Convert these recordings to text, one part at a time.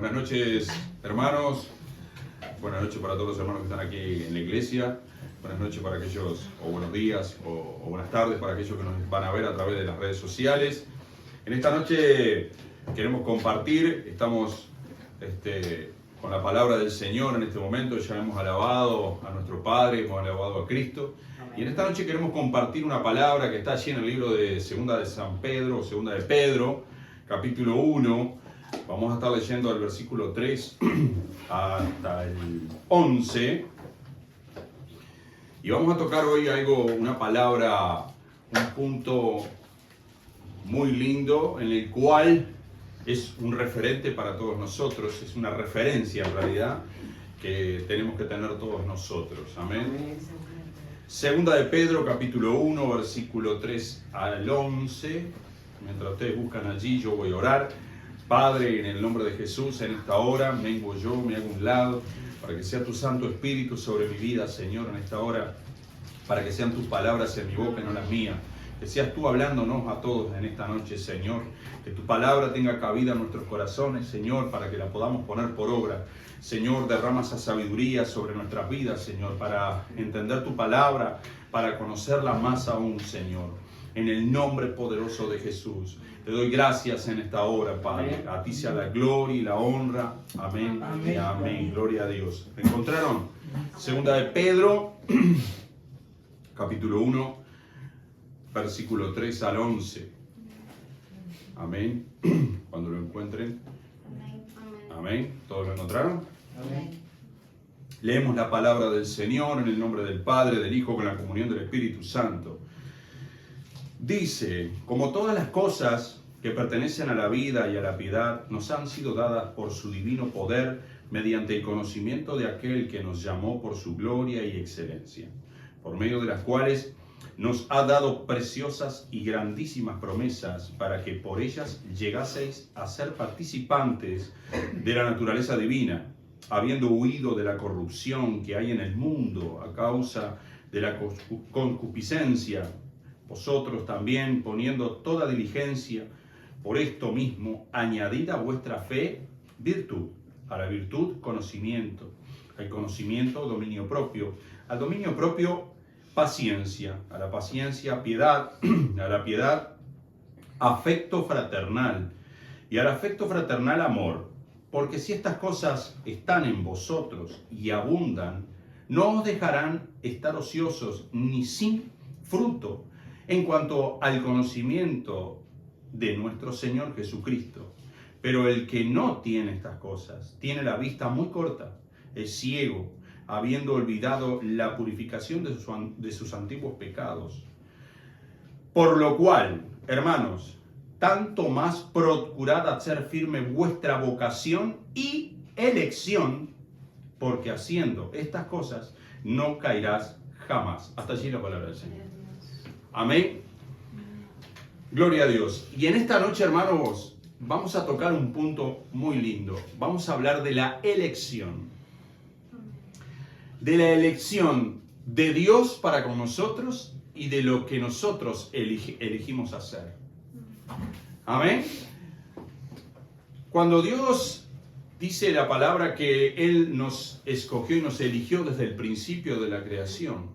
Buenas noches, hermanos. Buenas noches para todos los hermanos que están aquí en la iglesia. Buenas noches para aquellos, o buenos días, o buenas tardes para aquellos que nos van a ver a través de las redes sociales. En esta noche queremos compartir, estamos con la palabra del Señor en este momento. Ya hemos alabado a nuestro Padre, hemos alabado a Cristo. Y en esta noche queremos compartir una palabra que está allí en el libro de Segunda de San Pedro, o Segunda de Pedro, capítulo 1. Vamos a estar leyendo el versículo 3 hasta el 11. Y vamos a tocar hoy una palabra, un punto muy lindo, en el cual es un referente para todos nosotros, es una referencia en realidad que tenemos que tener todos nosotros. Amén. Segunda de Pedro, capítulo 1, versículo 3 al 11. Mientras ustedes buscan allí, yo voy a orar. Padre, en el nombre de Jesús, en esta hora, vengo yo, me hago un lado, para que sea tu Santo Espíritu sobre mi vida, Señor, en esta hora, para que sean tus palabras en mi boca y no las mías. Que seas tú hablándonos a todos en esta noche, Señor. Que tu palabra tenga cabida en nuestros corazones, Señor, para que la podamos poner por obra. Señor, derrama esa sabiduría sobre nuestras vidas, Señor, para entender tu palabra, para conocerla más aún, Señor. En el nombre poderoso de Jesús. Te doy gracias en esta hora, Padre. Amén. A ti sea la gloria y la honra. Amén. Amén. Y amén. Gloria a Dios. ¿Me encontraron? Segunda de Pedro, capítulo 1, versículo 3 al 11. Amén. Cuando lo encuentren. Amén. ¿Todos lo encontraron? Amén. Leemos la palabra del Señor en el nombre del Padre, del Hijo, con la comunión del Espíritu Santo. Dice, como todas las cosas que pertenecen a la vida y a la piedad nos han sido dadas por su divino poder mediante el conocimiento de aquel que nos llamó por su gloria y excelencia, por medio de las cuales nos ha dado preciosas y grandísimas promesas para que por ellas llegaseis a ser participantes de la naturaleza divina, habiendo huido de la corrupción que hay en el mundo a causa de la concupiscencia. Vosotros también, poniendo toda diligencia, por esto mismo, añadid a vuestra fe virtud, a la virtud conocimiento, al conocimiento dominio propio, al dominio propio paciencia, a la paciencia piedad, a la piedad afecto fraternal, y al afecto fraternal amor, porque si estas cosas están en vosotros y abundan, no os dejarán estar ociosos ni sin fruto, en cuanto al conocimiento de nuestro Señor Jesucristo. Pero el que no tiene estas cosas, tiene la vista muy corta, es ciego, habiendo olvidado la purificación de sus antiguos pecados. Por lo cual, hermanos, tanto más procurad hacer firme vuestra vocación y elección, porque haciendo estas cosas no caerás jamás. Hasta allí la palabra del Señor. Amén. Gloria a Dios. Y en esta noche, hermanos, vamos a tocar un punto muy lindo. Vamos a hablar de la elección. De la elección de Dios para con nosotros y de lo que nosotros elegimos hacer. Amén. Cuando Dios dice la palabra que Él nos escogió y nos eligió desde el principio de la creación,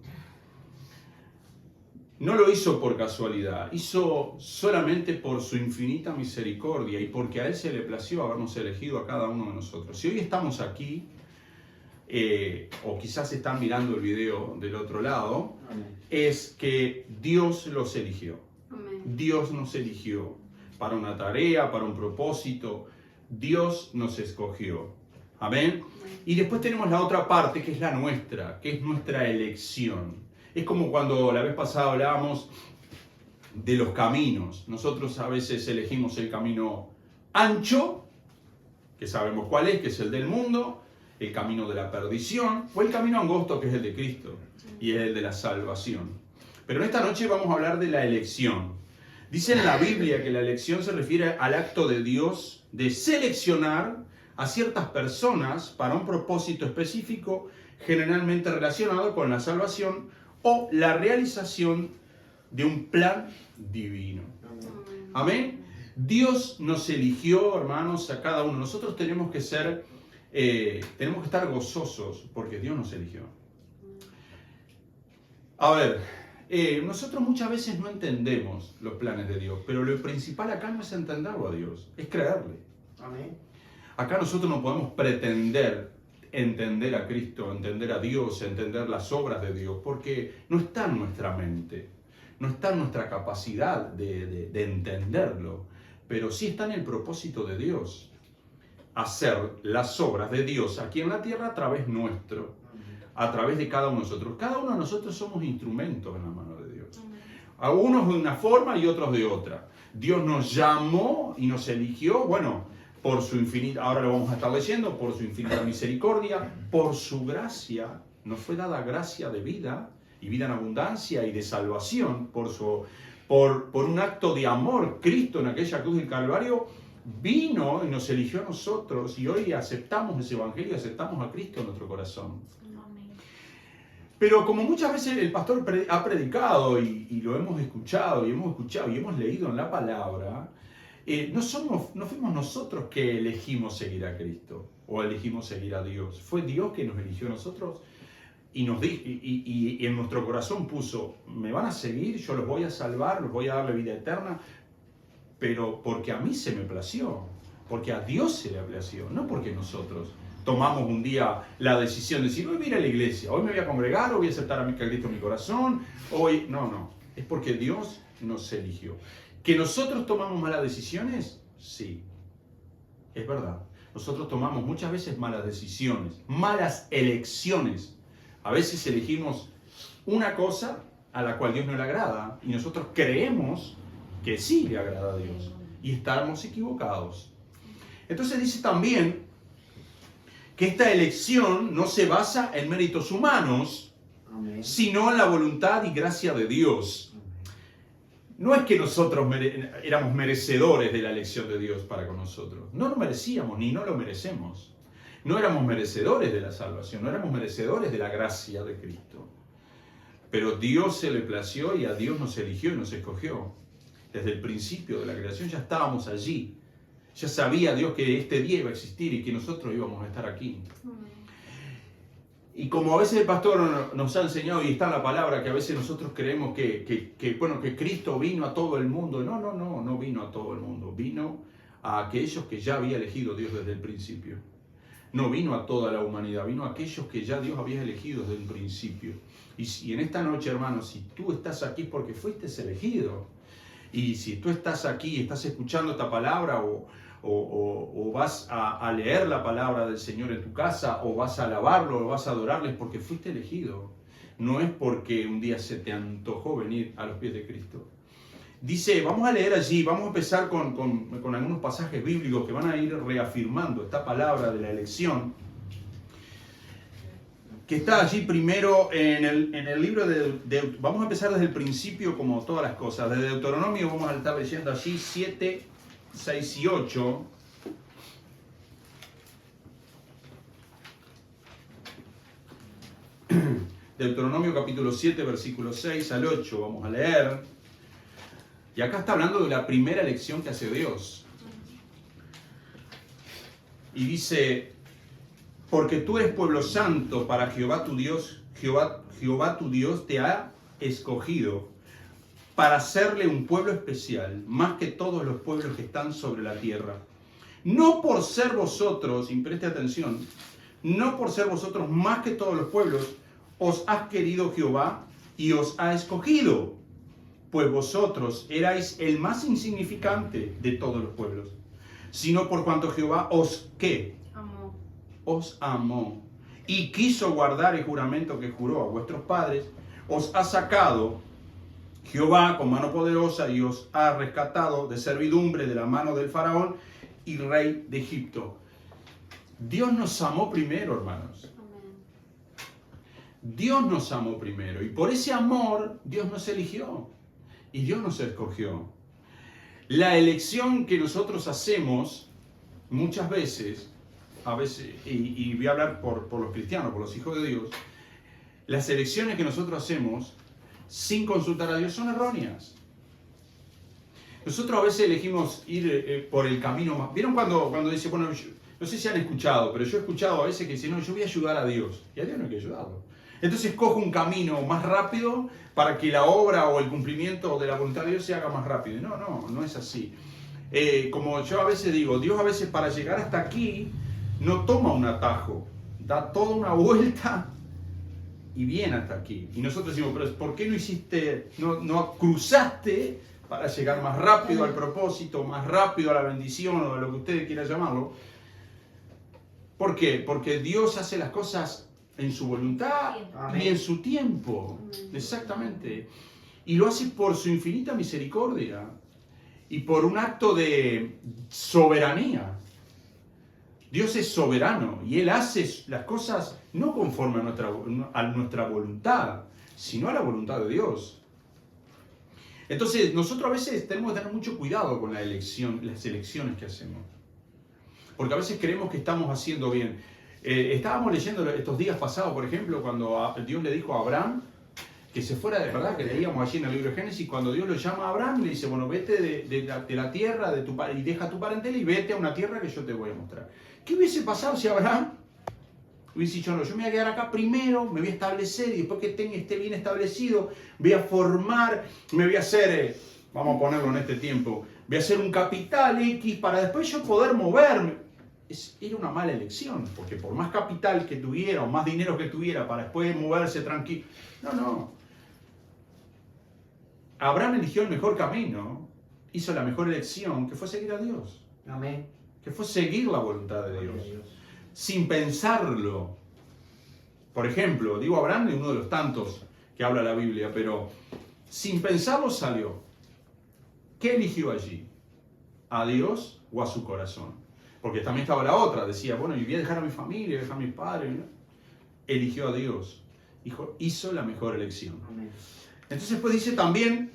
no lo hizo por casualidad, hizo solamente por su infinita misericordia y porque a Él se le plació habernos elegido a cada uno de nosotros. Si hoy estamos aquí, o quizás están mirando el video del otro lado, es que Dios los eligió. Dios nos eligió para una tarea, para un propósito. Dios nos escogió. Amén. Y después tenemos la otra parte que es la nuestra, que es nuestra elección. Es como cuando la vez pasada hablábamos de los caminos. Nosotros a veces elegimos el camino ancho, que sabemos cuál es, que es el del mundo, el camino de la perdición, o el camino angosto, que es el de Cristo, y es el de la salvación. Pero en esta noche vamos a hablar de la elección. Dice en la Biblia que la elección se refiere al acto de Dios de seleccionar a ciertas personas para un propósito específico, generalmente relacionado con la salvación o la realización de un plan divino. Amén. Dios nos eligió, hermanos, a cada uno. Nosotros tenemos que estar gozosos porque Dios nos eligió. A ver, nosotros muchas veces no entendemos los planes de Dios, pero lo principal acá no es entenderlo a Dios, es creerle. Amén. Acá nosotros no podemos pretender entender a Cristo, entender a Dios, entender las obras de Dios, porque no está en nuestra mente, no está en nuestra capacidad de entenderlo, pero sí está en el propósito de Dios, hacer las obras de Dios aquí en la tierra a través nuestro, a través de cada uno de nosotros. Cada uno de nosotros somos instrumentos en la mano de Dios. A unos de una forma y otros de otra. Dios nos llamó y nos eligió, bueno, por su infinita, ahora lo vamos a estar leyendo, por su infinita misericordia, por su gracia, nos fue dada gracia de vida, y vida en abundancia y de salvación, por un acto de amor. Cristo en aquella cruz del Calvario vino y nos eligió a nosotros, y hoy aceptamos ese evangelio, aceptamos a Cristo en nuestro corazón. Pero como muchas veces el pastor ha predicado y lo hemos escuchado y hemos leído en la palabra, no fuimos nosotros que elegimos seguir a Cristo o elegimos seguir a Dios. Fue Dios que nos eligió a nosotros y nos dijo, y en nuestro corazón puso: me van a seguir, yo los voy a salvar, los voy a darle vida eterna, pero porque a mí se me plació, porque a Dios se le plació, no porque nosotros tomamos un día la decisión de decir: hoy voy a ir a la iglesia, hoy me voy a congregar, hoy voy a aceptar a Cristo en mi corazón, hoy... No, es porque Dios nos eligió. ¿Que nosotros tomamos malas decisiones? Sí, es verdad. Nosotros tomamos muchas veces malas decisiones, malas elecciones. A veces elegimos una cosa a la cual Dios no le agrada y nosotros creemos que sí le agrada a Dios y estamos equivocados. Entonces dice también que esta elección no se basa en méritos humanos, amén, sino en la voluntad y gracia de Dios. No es que nosotros éramos merecedores de la elección de Dios para con nosotros. No lo merecíamos, ni no lo merecemos. No éramos merecedores de la salvación, no éramos merecedores de la gracia de Cristo. Pero Dios se le plació y a Dios nos eligió y nos escogió. Desde el principio de la creación ya estábamos allí. Ya sabía Dios que este día iba a existir y que nosotros íbamos a estar aquí. Y como a veces el pastor nos ha enseñado, y está en la palabra, que a veces nosotros creemos que Cristo vino a todo el mundo. No vino a todo el mundo. Vino a aquellos que ya había elegido Dios desde el principio. No vino a toda la humanidad, vino a aquellos que ya Dios había elegido desde el principio. Y en esta noche, hermanos, si tú estás aquí es porque fuiste elegido. Y si tú estás aquí, estás escuchando esta palabra o vas a leer la palabra del Señor en tu casa, o vas a alabarlo, o vas a adorarle, es porque fuiste elegido. No es porque un día se te antojó venir a los pies de Cristo. Dice, vamos a leer allí, vamos a empezar con algunos pasajes bíblicos que van a ir reafirmando esta palabra de la elección, que está allí primero en el libro de... Vamos a empezar desde el principio, como todas las cosas. Desde Deuteronomio vamos a estar leyendo allí 7, 6 y 8. Deuteronomio capítulo 7, versículos 6 al 8, vamos a leer. Y acá está hablando de la primera elección que hace Dios. Y dice: porque tú eres pueblo santo para Jehová tu Dios, Jehová tu Dios te ha escogido para hacerle un pueblo especial, más que todos los pueblos que están sobre la tierra. No por ser vosotros, y preste atención, no por ser vosotros más que todos los pueblos, os has querido Jehová y os ha escogido, pues vosotros erais el más insignificante de todos los pueblos, sino por cuanto Jehová os, ¿qué? Os amó y quiso guardar el juramento que juró a vuestros padres, os ha sacado Jehová con mano poderosa y os ha rescatado de servidumbre de la mano del faraón y rey de Egipto. Dios nos amó primero, hermanos. Dios nos amó primero y por ese amor Dios nos eligió y Dios nos escogió. La elección que nosotros hacemos muchas veces, y voy a hablar por los cristianos, por los hijos de Dios, las elecciones que nosotros hacemos sin consultar a Dios son erróneas. Nosotros a veces elegimos ir por el camino más... ¿Vieron cuando dice, bueno, no sé si han escuchado, pero yo he escuchado a veces que dicen, no, yo voy a ayudar a Dios. Y a Dios no hay que ayudarlo. Entonces cojo un camino más rápido para que la obra o el cumplimiento de la voluntad de Dios se haga más rápido. No es así. Como yo a veces digo, Dios a veces para llegar hasta aquí no toma un atajo, da toda una vuelta y viene hasta aquí. Y nosotros decimos, pero ¿por qué no hiciste, no cruzaste para llegar más rápido al propósito, más rápido a la bendición o a lo que ustedes quieran llamarlo? ¿Por qué? Porque Dios hace las cosas en su voluntad y en su tiempo. Exactamente. Y lo hace por su infinita misericordia y por un acto de soberanía. Dios es soberano y Él hace las cosas no conforme a nuestra voluntad, sino a la voluntad de Dios. Entonces, nosotros a veces tenemos que tener mucho cuidado con las elecciones que hacemos. Porque a veces creemos que estamos haciendo bien. Estábamos leyendo estos días pasados, por ejemplo, cuando Dios le dijo a Abraham que se fuera, de verdad, que leíamos allí en el libro de Génesis, cuando Dios lo llama a Abraham, le dice, bueno, vete de la tierra y deja tu parentela y vete a una tierra que yo te voy a mostrar. ¿Qué hubiese pasado si Abraham hubiese dicho, no, yo me voy a quedar acá primero, me voy a establecer y después que esté bien establecido, voy a formar, me voy a hacer, vamos a ponerlo en este tiempo, voy a hacer un capital X para después yo poder moverme? Era una mala elección, porque por más capital que tuviera o más dinero que tuviera para después moverse tranquilo, no. Abraham eligió el mejor camino, hizo la mejor elección, que fue seguir a Dios. Amén. Que fue seguir la voluntad de Dios, sin pensarlo. Por ejemplo, digo Abraham es uno de los tantos que habla la Biblia, pero sin pensarlo salió. ¿Qué eligió allí? ¿A Dios o a su corazón? Porque también estaba la otra, decía, bueno, yo voy a dejar a mi familia, voy a dejar a mis padres. ¿No? Eligió a Dios, hizo la mejor elección. Amén. Entonces pues dice también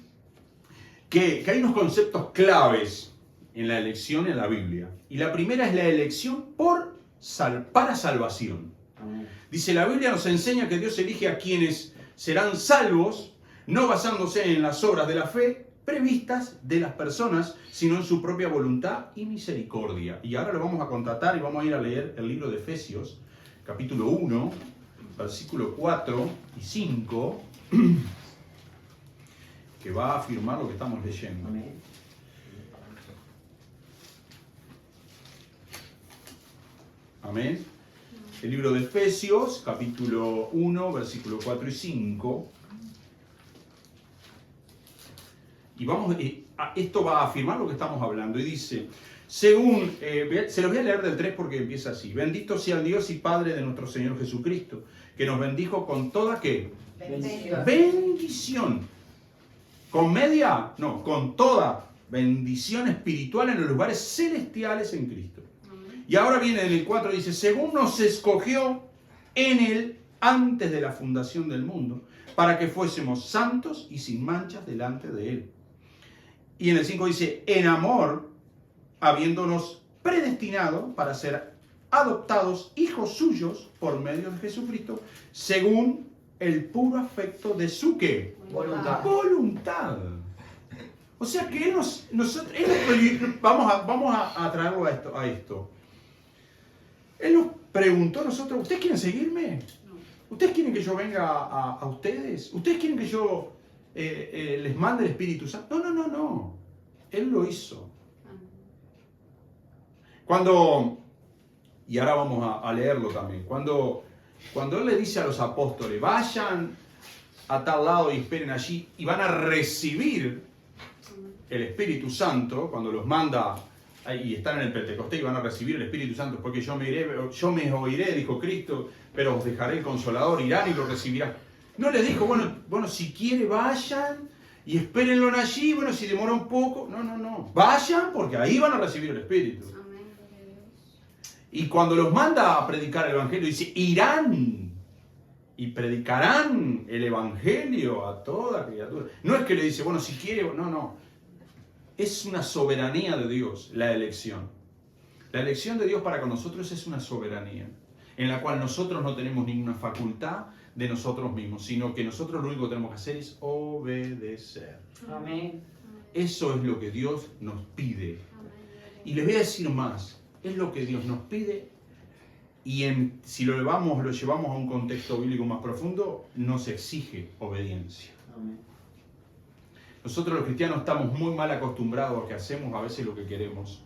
que hay unos conceptos claves en la elección en la Biblia. Y la primera es la elección para salvación. Amén. Dice, la Biblia nos enseña que Dios elige a quienes serán salvos, no basándose en las obras de la fe previstas de las personas, sino en su propia voluntad y misericordia. Y ahora lo vamos a contratar y vamos a ir a leer el libro de Efesios, capítulo 1, versículo 4 y 5, que va a afirmar lo que estamos leyendo. Amén. Amén. El libro de Efesios, capítulo 1, versículo 4 y 5. Y esto va a afirmar lo que estamos hablando. Y dice, se los voy a leer del 3 porque empieza así. Bendito sea el Dios y Padre de nuestro Señor Jesucristo, que nos bendijo con toda, ¿qué? Bendición. Con toda bendición espiritual en los lugares celestiales en Cristo. Y ahora viene en el 4, dice, según nos escogió en Él antes de la fundación del mundo, para que fuésemos santos y sin manchas delante de Él. Y en el 5 dice, en amor, habiéndonos predestinado para ser adoptados hijos suyos por medio de Jesucristo, según el puro afecto de su ¿qué? Voluntad. O sea que Él vamos a traerlo a esto. Él nos preguntó a nosotros, ¿ustedes quieren seguirme? ¿Ustedes quieren que yo venga a ustedes? ¿Ustedes quieren que yo les mande el Espíritu Santo? No. Él lo hizo. Y ahora vamos a leerlo también, cuando Él le dice a los apóstoles, vayan a tal lado y esperen allí, y van a recibir el Espíritu Santo, cuando los manda y están en el Pentecostés y van a recibir el Espíritu Santo, porque yo me oiré, dijo Cristo, pero os dejaré el Consolador, irán y lo recibirán. No les dijo, bueno, si quiere vayan y espérenlo allí, bueno, si demora un poco, no. Vayan porque ahí van a recibir el Espíritu. Y cuando los manda a predicar el Evangelio, dice, irán y predicarán el Evangelio a toda criatura. No es que le dice, bueno, si quiere, no. Es una soberanía de Dios, la elección. La elección de Dios para con nosotros es una soberanía, en la cual nosotros no tenemos ninguna facultad de nosotros mismos, sino que nosotros lo único que tenemos que hacer es obedecer. Amén. Eso es lo que Dios nos pide. Y les voy a decir más, es lo que Dios nos pide y si lo llevamos a un contexto bíblico más profundo, nos exige obediencia. Nosotros los cristianos estamos muy mal acostumbrados a que hacemos a veces lo que queremos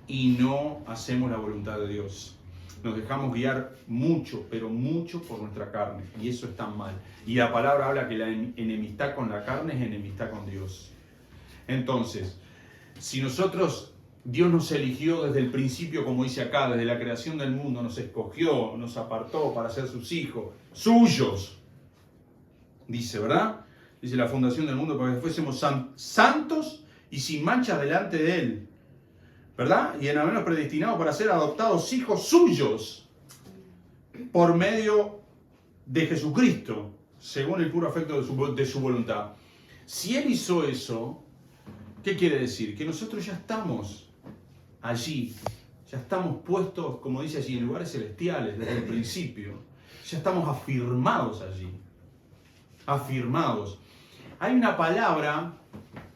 y no hacemos la voluntad de Dios. Nos dejamos guiar mucho, pero mucho por nuestra carne, y eso está mal. Y la palabra habla que la enemistad con la carne es enemistad con Dios. Entonces, si Dios nos eligió desde el principio, como dice acá, desde la creación del mundo, nos escogió, nos apartó para ser sus hijos, suyos, dice, ¿verdad? Dice la fundación del mundo para que fuésemos santos y sin mancha delante de Él, ¿verdad? Y en habernos predestinado para ser adoptados hijos suyos por medio de Jesucristo, según el puro afecto de su voluntad. Si Él hizo eso, ¿qué quiere decir? Que nosotros ya estamos allí, ya estamos puestos, como dice allí, en lugares celestiales desde el principio. Ya estamos afirmados allí. Afirmados. Hay una palabra,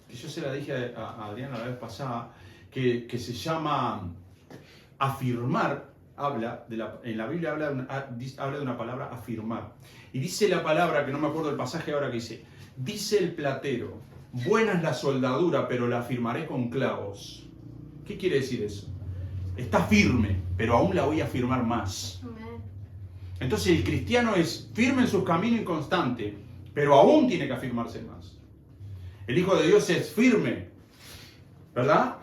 que yo se la dije a Adriana la vez pasada, que se llama afirmar. En la Biblia habla de una palabra afirmar. Y dice la palabra, que no me acuerdo el pasaje ahora, que dice el platero, buena es la soldadura, pero la afirmaré con clavos. ¿Qué quiere decir eso? Está firme, pero aún la voy a afirmar más. Entonces el cristiano es firme en sus caminos y constante, pero aún tiene que afirmarse más. El Hijo de Dios es firme, ¿verdad?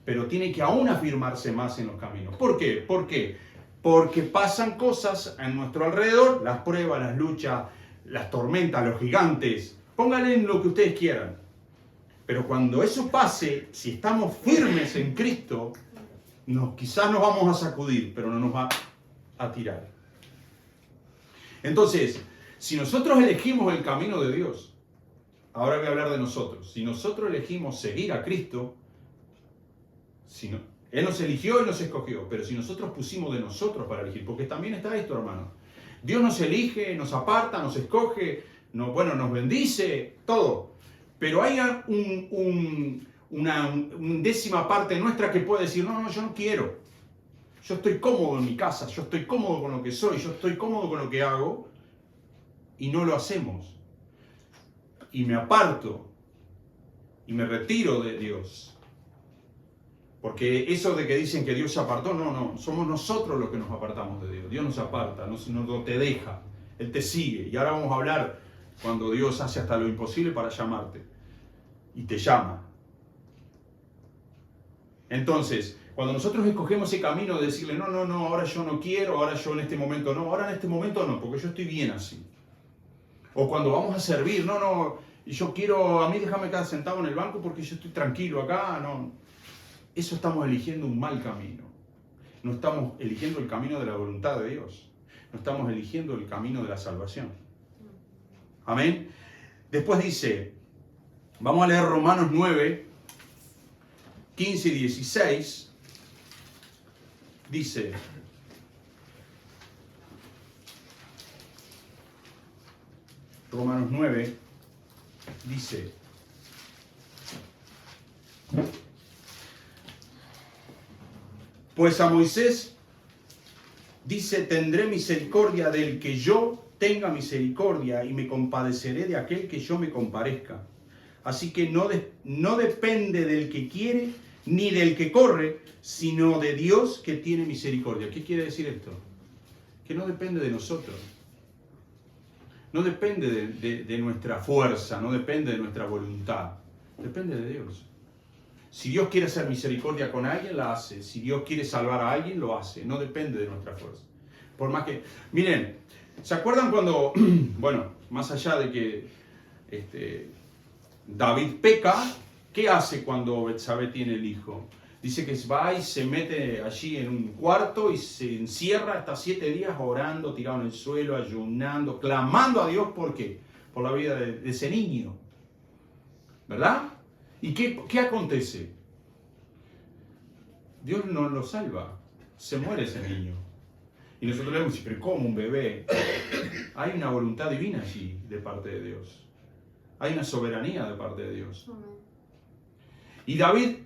Pero tiene que aún afirmarse más en los caminos. ¿Por qué? ¿Por qué? Porque pasan cosas a nuestro alrededor, las pruebas, las luchas, las tormentas, los gigantes. Pónganle en lo que ustedes quieran. Pero cuando eso pase, si estamos firmes en Cristo, quizás nos vamos a sacudir, pero no nos va a tirar. Entonces, si nosotros elegimos el camino de Dios, ahora voy a hablar de nosotros. Si nosotros elegimos seguir a Cristo, Él nos eligió y nos escogió, pero si nosotros pusimos de nosotros para elegir, porque también está esto, hermano. Dios nos elige, nos aparta, nos escoge, nos bendice, todo. Pero hay una décima parte nuestra que puede decir, no, yo no quiero. Yo estoy cómodo en mi casa, yo estoy cómodo con lo que soy, yo estoy cómodo con lo que hago, y no lo hacemos. Y me aparto, y me retiro de Dios. Porque eso de que dicen que Dios se apartó, no, somos nosotros los que nos apartamos de Dios. Dios nos aparta, no te deja, Él te sigue. Y ahora vamos a hablar cuando Dios hace hasta lo imposible para llamarte. Y te llama. Entonces, cuando nosotros escogemos ese camino de decirle, no, ahora yo no quiero, ahora yo en este momento no, porque yo estoy bien así. O cuando vamos a servir, y yo quiero, a mí déjame quedar sentado en el banco porque yo estoy tranquilo acá, no. Eso estamos eligiendo un mal camino. No estamos eligiendo el camino de la voluntad de Dios. No estamos eligiendo el camino de la salvación. Amén. Después dice, vamos a leer Romanos 9, 15 y 16. Dice, Romanos 9, dice, pues a Moisés dice, tendré misericordia del que yo tenga misericordia y me compadeceré de aquel que yo me comparezca. Así que no depende del que quiere ni del que corre, sino de Dios que tiene misericordia. ¿Qué quiere decir esto? Que no depende de nosotros. No depende de nuestra fuerza, no depende de nuestra voluntad. Depende de Dios. Si Dios quiere hacer misericordia con alguien, la hace. Si Dios quiere salvar a alguien, lo hace. No depende de nuestra fuerza. Por más que... Miren, ¿se acuerdan cuando... Bueno, más allá de que David peca, ¿qué hace cuando Betsabé tiene el hijo? Dice que va y se mete allí en un cuarto y se encierra hasta 7 días orando, tirado en el suelo, ayunando, clamando a Dios. ¿Por qué? Por la vida de ese niño. ¿Verdad? ¿Y qué acontece? Dios no lo salva. Se muere ese niño. Y nosotros le decimos, pero ¿cómo un bebé? Hay una voluntad divina allí de parte de Dios. Hay una soberanía de parte de Dios. Y David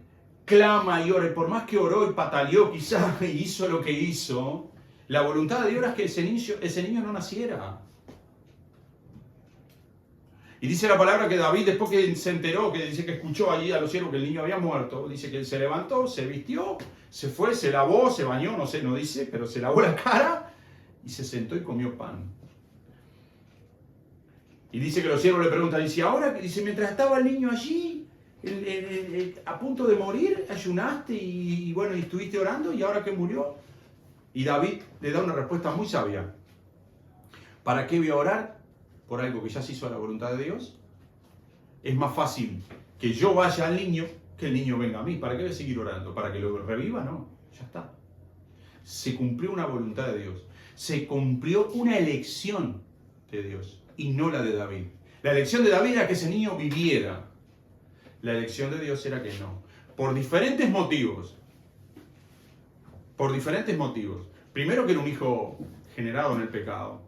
clama y ora, y por más que oró y pataleó quizás y hizo lo que hizo, la voluntad de Dios era que ese niño no naciera. Y dice la palabra que David, después que se enteró, que dice que escuchó allí a los siervos que el niño había muerto, dice que él se levantó, se vistió, se fue, se lavó, se bañó, no sé, no dice, pero se lavó la cara y se sentó y comió pan. Y dice que los siervos le preguntan, dice, ahora, dice, mientras estaba el niño allí, a punto de morir, ayunaste y bueno, y estuviste orando, y ahora que murió. Y David le da una respuesta muy sabia. ¿Para qué voy a orar por algo que ya se hizo a la voluntad de Dios? Es más fácil que yo vaya al niño que el niño venga a mí. ¿Para qué voy a seguir orando? ¿Para que lo reviva? No, ya está. Se cumplió una voluntad de Dios. Se cumplió una elección de Dios y no la de David. La elección de David era que ese niño viviera. La elección de Dios era que no. Por diferentes motivos. Por diferentes motivos. Primero, que era un hijo generado en el pecado.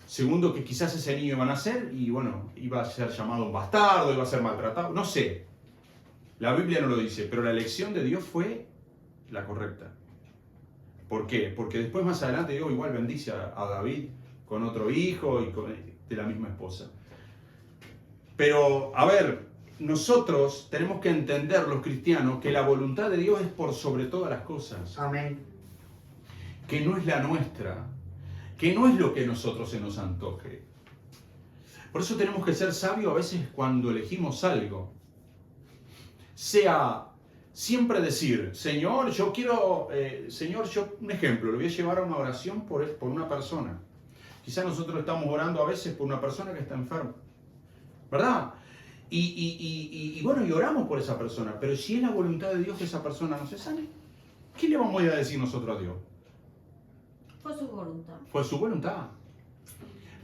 Segundo, que quizás ese niño iba a nacer y bueno, iba a ser llamado un bastardo, iba a ser maltratado. No sé. La Biblia no lo dice, pero la elección de Dios fue la correcta. ¿Por qué? Porque después más adelante Dios igual bendice a David con otro hijo y de la misma esposa. Pero, a ver, nosotros tenemos que entender, los cristianos, que la voluntad de Dios es por sobre todas las cosas. Amén. Que no es la nuestra. Que no es lo que a nosotros se nos antoje. Por eso tenemos que ser sabios a veces cuando elegimos algo. Sea siempre decir, Señor, yo quiero, un ejemplo, lo voy a llevar a una oración por una persona. Quizás nosotros estamos orando a veces por una persona que está enferma, ¿verdad? Y bueno, y oramos por esa persona, pero si es la voluntad de Dios que esa persona no se sane, ¿qué le vamos a ir a decir nosotros a Dios? Fue su voluntad. Fue su voluntad.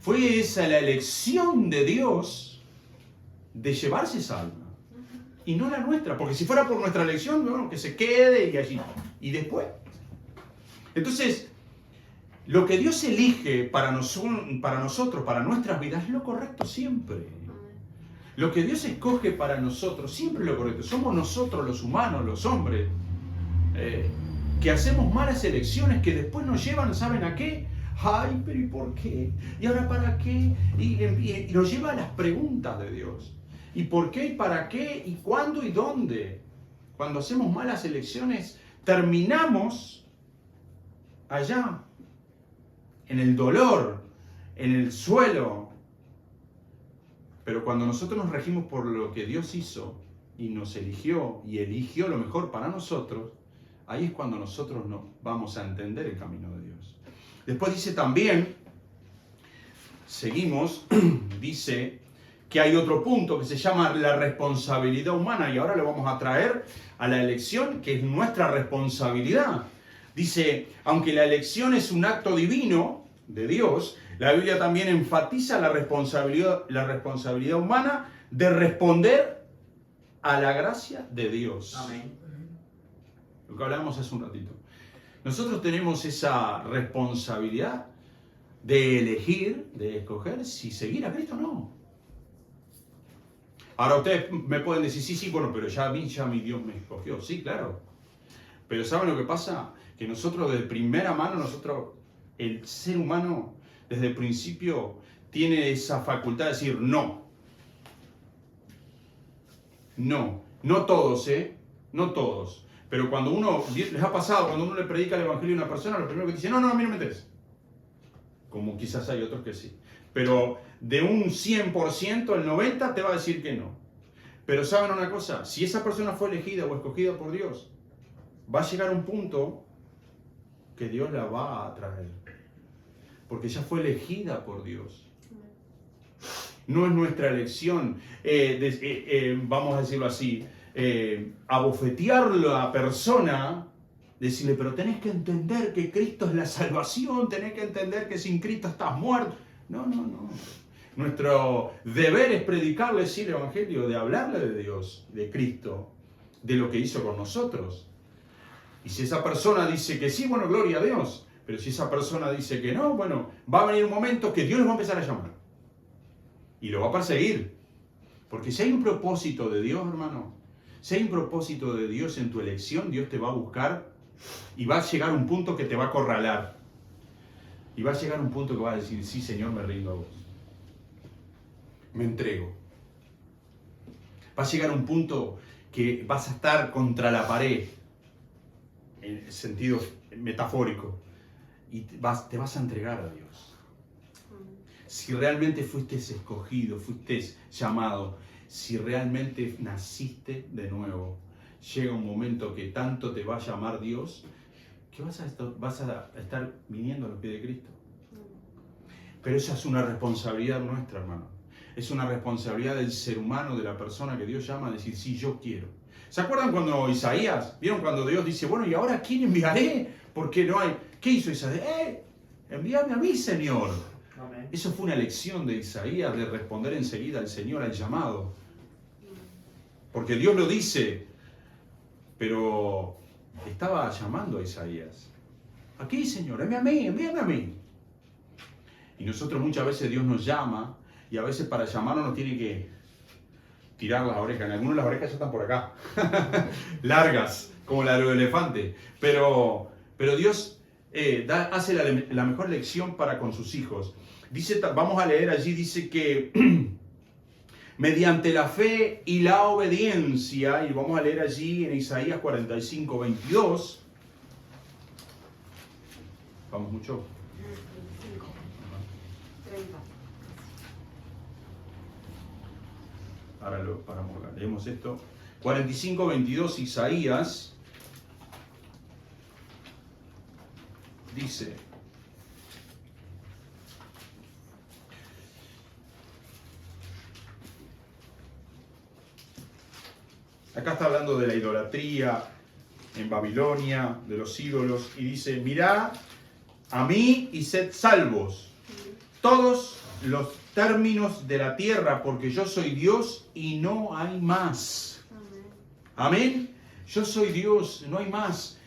Fue esa la elección de Dios de llevarse esa alma. Y no la nuestra, porque si fuera por nuestra elección, bueno, que se quede y allí. Y después. Entonces, lo que Dios elige para nosotros, para nuestras vidas, es lo correcto siempre. Lo que Dios escoge para nosotros, siempre es lo correcto. Somos nosotros los humanos, los hombres, que hacemos malas elecciones que después nos llevan, ¿saben a qué? Ay, pero ¿y por qué? ¿Y ahora para qué? Y nos lleva a las preguntas de Dios. ¿Y por qué? ¿Y para qué? ¿Y cuándo? ¿Y dónde? Cuando hacemos malas elecciones, terminamos allá, en el dolor, en el suelo. Pero cuando nosotros nos regimos por lo que Dios hizo y nos eligió y eligió lo mejor para nosotros, ahí es cuando nosotros nos vamos a entender el camino de Dios. Después dice también, seguimos, dice que hay otro punto que se llama la responsabilidad humana, y ahora lo vamos a traer a la elección, que es nuestra responsabilidad. Dice, aunque la elección es un acto divino de Dios, la Biblia también enfatiza la responsabilidad humana de responder a la gracia de Dios. Amén. Lo que hablábamos hace un ratito. Nosotros tenemos esa responsabilidad de elegir, de escoger si seguir a Cristo o no. Ahora ustedes me pueden decir, sí, bueno, pero ya mi Dios me escogió. Sí, claro. Pero ¿saben lo que pasa? Que nosotros de primera mano, el ser humano, desde el principio, tiene esa facultad de decir no. No. No todos, No todos. Pero cuando les ha pasado, cuando uno le predica el evangelio a una persona, lo primero que dice, no, a mí no me interesa. Como quizás hay otros que sí. Pero de un 100%, el 90% te va a decir que no. Pero ¿saben una cosa? Si esa persona fue elegida o escogida por Dios, va a llegar a un punto que Dios la va a traer. Porque ya fue elegida por Dios. No es nuestra elección, vamos a decirlo así, abofetear a la persona, decirle, pero tenés que entender que Cristo es la salvación, tenés que entender que sin Cristo estás muerto. No. Nuestro deber es predicarle, decir el Evangelio, de hablarle de Dios, de Cristo, de lo que hizo con nosotros. Y si esa persona dice que sí, bueno, gloria a Dios. Pero si esa persona dice que no, bueno, va a venir un momento que Dios los va a empezar a llamar. Y lo va a perseguir. Porque si hay un propósito de Dios, hermano, Si hay un propósito de Dios en tu elección, Dios te va a buscar y va a llegar a un punto que te va a acorralar. Y va a llegar a un punto que va a decir, sí, Señor, me rindo a vos. Me entrego. Va a llegar a un punto que vas a estar contra la pared, en el sentido metafórico, y te vas a entregar a Dios. Si realmente fuiste escogido, fuiste llamado, si realmente naciste de nuevo, llega un momento que tanto te va a llamar Dios, que vas a estar viniendo a los pies de Cristo. Pero esa es una responsabilidad nuestra, hermano. Es una responsabilidad del ser humano, de la persona que Dios llama, a decir, sí, yo quiero. ¿Se acuerdan cuando Isaías, vieron cuando Dios dice, bueno, ¿y ahora quién enviaré? Porque no hay. ¿Qué hizo Isaías? Envíame a mí, Señor. Amén. Eso fue una lección de Isaías, de responder enseguida al Señor, al llamado. Porque Dios lo dice, pero estaba llamando a Isaías. Aquí, Señor, envíame a mí. Y nosotros muchas veces Dios nos llama, y a veces para llamarnos nos tiene que tirar las orejas. En algunas las orejas ya están por acá, largas, como la de los elefantes. Pero Dios hace la mejor lección para con sus hijos. Dice, vamos a leer allí, dice que mediante la fe y la obediencia, y vamos a leer allí en Isaías 45, 22. Vamos mucho. 30. Ahora lo paramos acá. Leemos esto. 45, 22, Isaías. Dice: acá está hablando de la idolatría en Babilonia, de los ídolos, y dice: mirad a mí y sed salvos, todos los términos de la tierra, porque yo soy Dios y no hay más. Amén. Yo soy Dios, no hay más.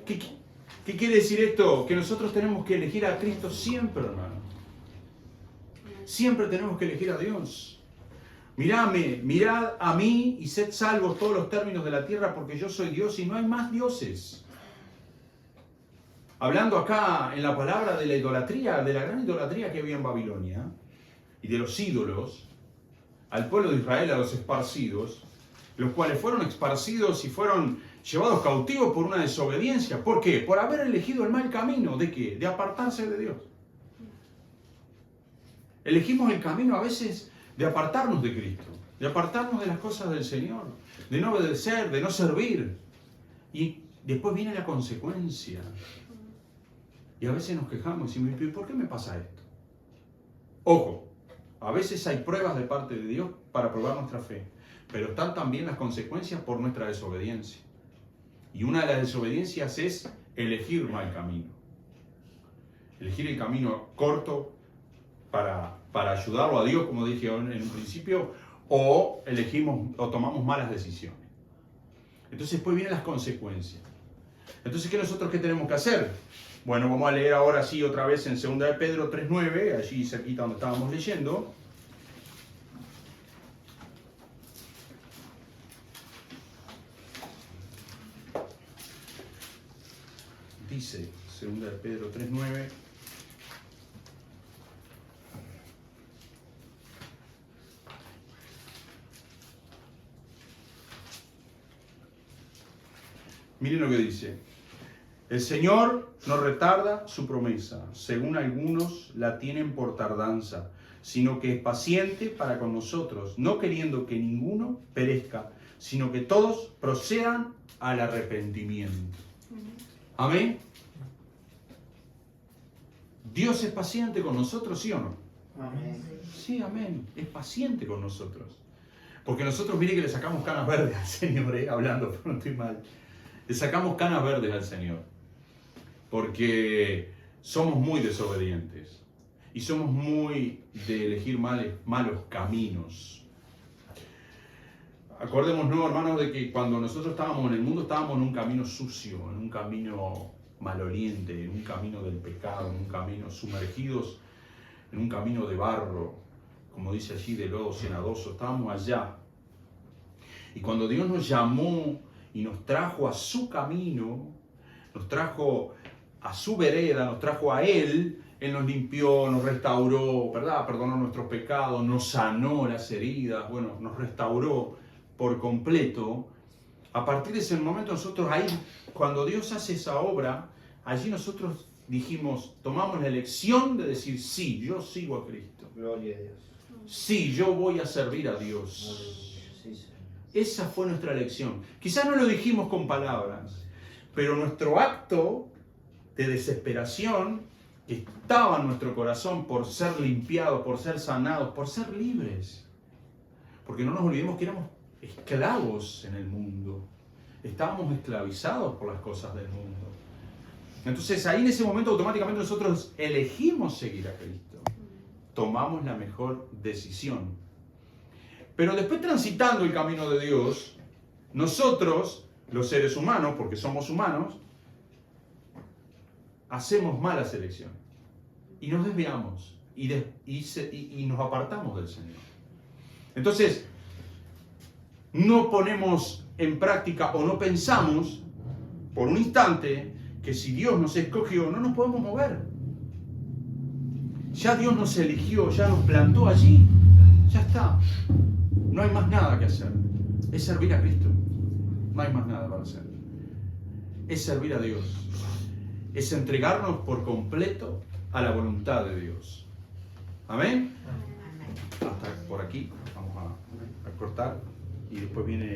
¿Qué quiere decir esto? Que nosotros tenemos que elegir a Cristo siempre, hermano. Siempre tenemos que elegir a Dios. Mirad a mí y sed salvos todos los términos de la tierra, porque yo soy Dios y no hay más dioses. Hablando acá en la palabra de la idolatría, de la gran idolatría que había en Babilonia, y de los ídolos, al pueblo de Israel, a los esparcidos, los cuales fueron esparcidos y fueron llevados cautivos por una desobediencia. ¿Por qué? Por haber elegido el mal camino. ¿De qué? De apartarse de Dios. Elegimos el camino a veces de apartarnos de Cristo, de apartarnos de las cosas del Señor, de no obedecer, de no servir. Y después viene la consecuencia. Y a veces nos quejamos y decimos, ¿por qué me pasa esto? Ojo, a veces hay pruebas de parte de Dios para probar nuestra fe, pero están también las consecuencias por nuestra desobediencia. Y una de las desobediencias es elegir mal camino. Elegir el camino corto para ayudarlo a Dios, como dije en un principio, o tomamos malas decisiones. Entonces después vienen las consecuencias. Entonces, ¿qué tenemos que hacer? Bueno, vamos a leer ahora sí otra vez en 2 de Pedro 3.9, allí cerquita donde estábamos leyendo. Dice 2 de Pedro 3.9. Miren lo que dice: el Señor no retarda su promesa, según algunos la tienen por tardanza, sino que es paciente para con nosotros, no queriendo que ninguno perezca, sino que todos procedan al arrepentimiento. Amén. ¿Dios es paciente con nosotros, sí o no? Amén. Sí, amén. Es paciente con nosotros. Porque nosotros, mire que le sacamos canas verdes al Señor, hablando, pero no estoy mal. Le sacamos canas verdes al Señor. Porque somos muy desobedientes. Y somos muy de elegir malos caminos. Acordémonos, hermanos, de que cuando nosotros estábamos en el mundo, estábamos en un camino sucio, en un camino maloliente, en un camino del pecado, en un camino sumergidos, en un camino de barro, como dice allí, de lodo cenagoso. Estábamos allá. Y cuando Dios nos llamó y nos trajo a su camino, nos trajo a su vereda, nos trajo a Él, Él nos limpió, nos restauró, ¿verdad? Perdonó nuestros pecados, nos sanó las heridas, bueno, nos restauró por completo. A partir de ese momento nosotros ahí, cuando Dios hace esa obra, allí nosotros dijimos, tomamos la elección de decir, sí, yo sigo a Cristo. Gloria a Dios. Sí, yo voy a servir a Dios. Sí, Señor. Esa fue nuestra elección. Quizás no lo dijimos con palabras, pero nuestro acto de desesperación que estaba en nuestro corazón por ser limpiados, por ser sanados, por ser libres. Porque no nos olvidemos que éramos esclavos en el mundo. Estábamos esclavizados por las cosas del mundo. Entonces ahí en ese momento automáticamente nosotros elegimos seguir a Cristo. Tomamos la mejor decisión. Pero después, transitando el camino de Dios, nosotros, los seres humanos, porque somos humanos, hacemos malas elecciones. Y nos desviamos. Y nos apartamos del Señor. Entonces, no ponemos en práctica o no pensamos por un instante que si Dios nos escogió, no nos podemos mover. Ya Dios nos eligió, ya nos plantó allí. Ya está. No hay más nada que hacer. Es servir a Cristo. No hay más nada para hacer. Es servir a Dios. Es entregarnos por completo a la voluntad de Dios. Amén. Hasta por aquí. Vamos a cortar y después viene...